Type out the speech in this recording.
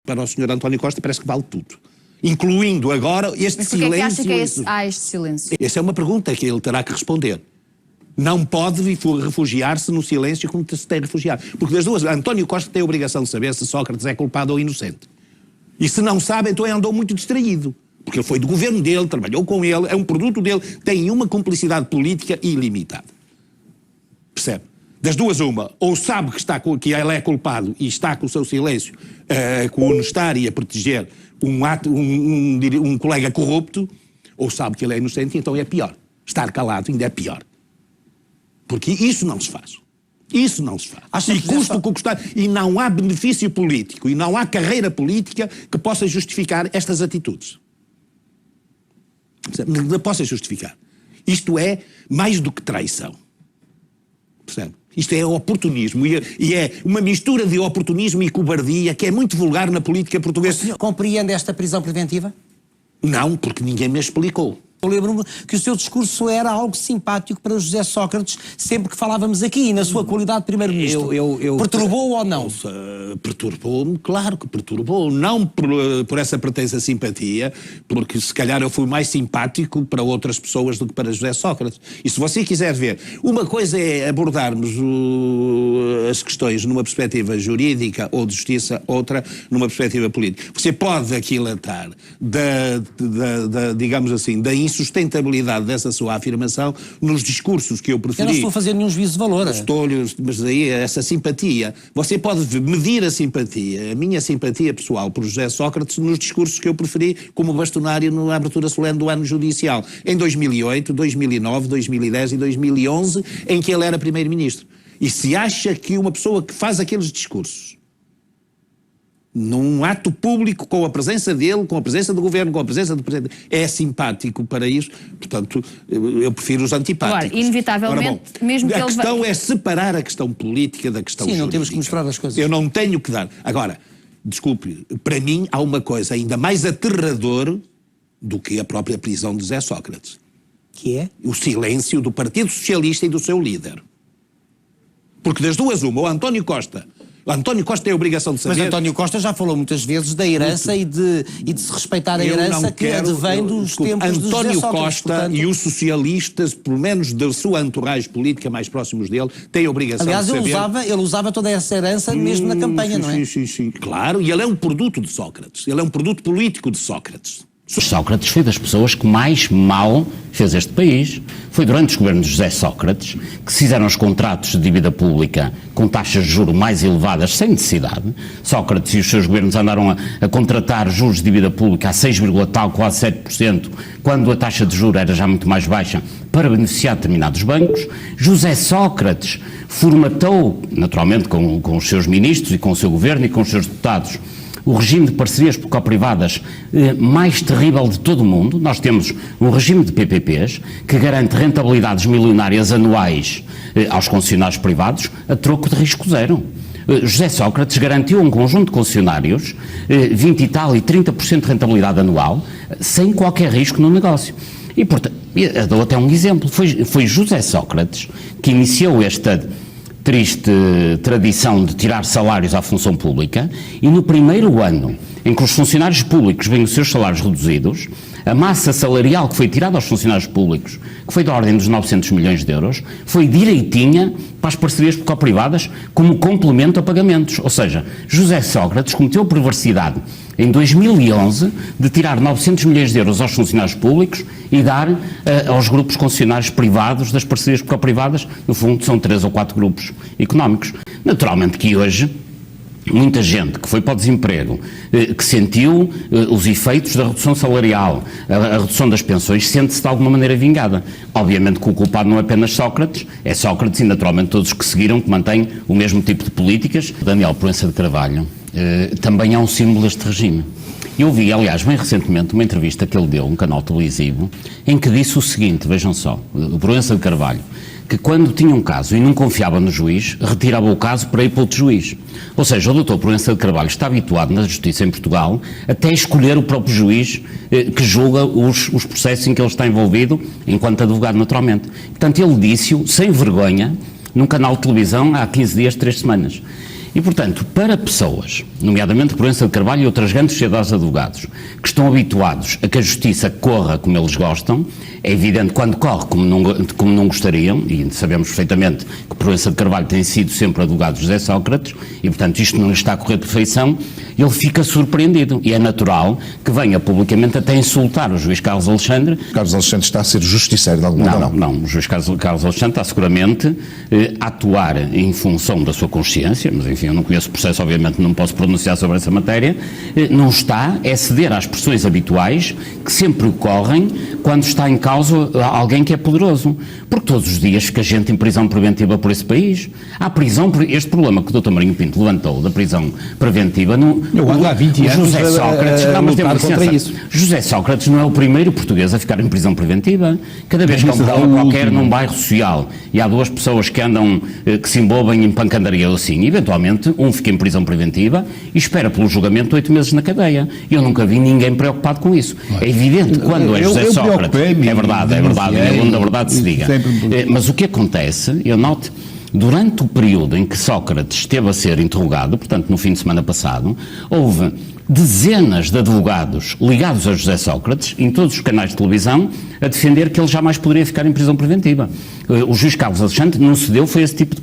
Para o Sr. António Costa parece que vale tudo. Incluindo agora este silêncio. Mas porquê que acha que há este silêncio? Essa é uma pergunta que ele terá que responder. Não pode refugiar-se no silêncio como se tem refugiado. Porque das duas, António Costa tem a obrigação de saber se Sócrates é culpado ou inocente. E se não sabe, então andou muito distraído. Porque ele foi do governo dele, trabalhou com ele, é um produto dele, tem uma cumplicidade política ilimitada. Percebe? Das duas uma, ou sabe que ele é culpado e está com o seu silêncio a conestar e a proteger um colega corrupto, ou sabe que ele é inocente e então é pior. Estar calado ainda é pior. Porque isso não se faz. Isso não se faz. E custa o que custar. E não há benefício político, e não há carreira política que possa justificar estas atitudes. Não possa justificar. Isto é mais do que traição. Percebe? Isto é oportunismo e é uma mistura de oportunismo e cobardia que é muito vulgar na política portuguesa. O senhor compreende esta prisão preventiva? Não, porque ninguém me explicou. Eu lembro-me que o seu discurso era algo simpático para José Sócrates sempre que falávamos aqui, e na sua qualidade de primeiro-ministro. Perturbou-o ou não? Perturbou-me, claro que perturbou. Não por essa pretensa simpatia, porque se calhar eu fui mais simpático para outras pessoas do que para José Sócrates. E se você quiser ver, uma coisa é abordarmos as questões numa perspectiva jurídica ou de justiça, outra numa perspectiva política. Você pode aquilatar digamos assim, da insustentabilidade dessa sua afirmação nos discursos que eu preferi. Eu não estou a fazer nenhum juízo de valor. Mas aí essa simpatia, você pode medir a simpatia, a minha simpatia pessoal por José Sócrates nos discursos que eu preferi como bastonário na abertura solene do ano judicial, em 2008, 2009, 2010 e 2011, em que ele era primeiro-ministro. E se acha que uma pessoa que faz aqueles discursos num ato público, com a presença dele, com a presença do governo, com a presença do presidente, é simpático para isso, portanto, eu prefiro os antipáticos. Claro, inevitavelmente, mesmo que a questão é separar a questão política da questão jurídica. Sim, não temos que mostrar as coisas. Eu não tenho que dar. Agora, desculpe, para mim há uma coisa ainda mais aterrador do que a própria prisão de José Sócrates. Que é? O silêncio do Partido Socialista e do seu líder. Porque das duas uma, o António Costa tem a obrigação de saber... Mas António Costa já falou muitas vezes da herança e de se respeitar a herança que advém dos tempos de José Sócrates. António Costa e os socialistas, pelo menos da sua entourage política mais próximos dele, têm a obrigação de saber... Aliás, ele usava toda essa herança mesmo na campanha, não é? Sim. Claro, e ele é um produto de Sócrates. Ele é um produto político de Sócrates. Sócrates foi das pessoas que mais mal fez este país. Foi durante os governos de José Sócrates que se fizeram os contratos de dívida pública com taxas de juros mais elevadas sem necessidade. Sócrates e os seus governos andaram a contratar juros de dívida pública a 6, quase 7%, quando a taxa de juros era já muito mais baixa, para beneficiar determinados bancos. José Sócrates formatou, naturalmente com os seus ministros e com o seu governo e com os seus deputados, o regime de parcerias público-privadas mais terrível de todo o mundo. Nós temos um regime de PPPs que garante rentabilidades milionárias anuais aos concessionários privados a troco de risco zero. José Sócrates garantiu a um conjunto de concessionários 20 e tal e 30% de rentabilidade anual sem qualquer risco no negócio. E, portanto, eu dou até um exemplo. Foi José Sócrates que iniciou esta triste tradição de tirar salários à função pública, e no primeiro ano em que os funcionários públicos veem os seus salários reduzidos, a massa salarial que foi tirada aos funcionários públicos, que foi da ordem dos 900 milhões de euros, foi direitinha para as parcerias público-privadas como complemento a pagamentos. Ou seja, José Sócrates cometeu a perversidade em 2011 de tirar 900 milhões de euros aos funcionários públicos e dar aos grupos concessionários privados das parcerias público-privadas. No fundo são 3 ou 4 grupos económicos. Naturalmente que hoje muita gente que foi para o desemprego, que sentiu os efeitos da redução salarial, a redução das pensões, sente-se de alguma maneira vingada. Obviamente que o culpado não é apenas Sócrates, é Sócrates e naturalmente todos os que seguiram, que mantêm o mesmo tipo de políticas. Daniel Proença de Carvalho também é um símbolo deste regime. Eu vi, aliás, bem recentemente, uma entrevista que ele deu a um canal televisivo, em que disse o seguinte, vejam só, o Proença de Carvalho, que quando tinha um caso e não confiava no juiz, retirava o caso para ir para outro juiz. Ou seja, o Dr. Proença de Carvalho está habituado na justiça em Portugal até escolher o próprio juiz que julga os processos em que ele está envolvido, enquanto advogado, naturalmente. Portanto, ele disse-o sem vergonha num canal de televisão há 15 dias, 3 semanas. E, portanto, para pessoas, nomeadamente Proença de Carvalho e outras grandes sociedades de advogados, que estão habituados a que a justiça corra como eles gostam, é evidente quando corre como não gostariam, e sabemos perfeitamente que Proença de Carvalho tem sido sempre advogado de José Sócrates, e, portanto, isto não lhe está a correr de perfeição, ele fica surpreendido. E é natural que venha publicamente até insultar o juiz Carlos Alexandre. Carlos Alexandre está a ser justiceiro de alguma maneira? Não. O juiz Carlos Alexandre está seguramente a atuar em função da sua consciência, mas enfim, eu não conheço o processo, obviamente não posso pronunciar sobre essa matéria, não está a ceder às pressões habituais que sempre ocorrem quando está em causa alguém que é poderoso. Porque todos os dias fica gente em prisão preventiva por esse país. Há prisão, este problema que o Dr. Marinho Pinto levantou da prisão preventiva, eu ando há 20 anos José Sócrates, contra isso. José Sócrates não é o primeiro português a ficar em prisão preventiva. Cada vez que há um problema qualquer num bairro social e há duas pessoas que andam, que se envolvem em pancandaria ou assim, eventualmente um fica em prisão preventiva e espera pelo julgamento 8 meses na cadeia. Eu nunca vi ninguém preocupado com isso. É evidente quando é José Sócrates. É verdade, na verdade se diga. Mas o que acontece, eu noto, durante o período em que Sócrates esteve a ser interrogado, portanto no fim de semana passado, houve dezenas de advogados ligados a José Sócrates, em todos os canais de televisão, a defender que ele jamais poderia ficar em prisão preventiva. O juiz Carlos Alexandre não cedeu, foi esse tipo de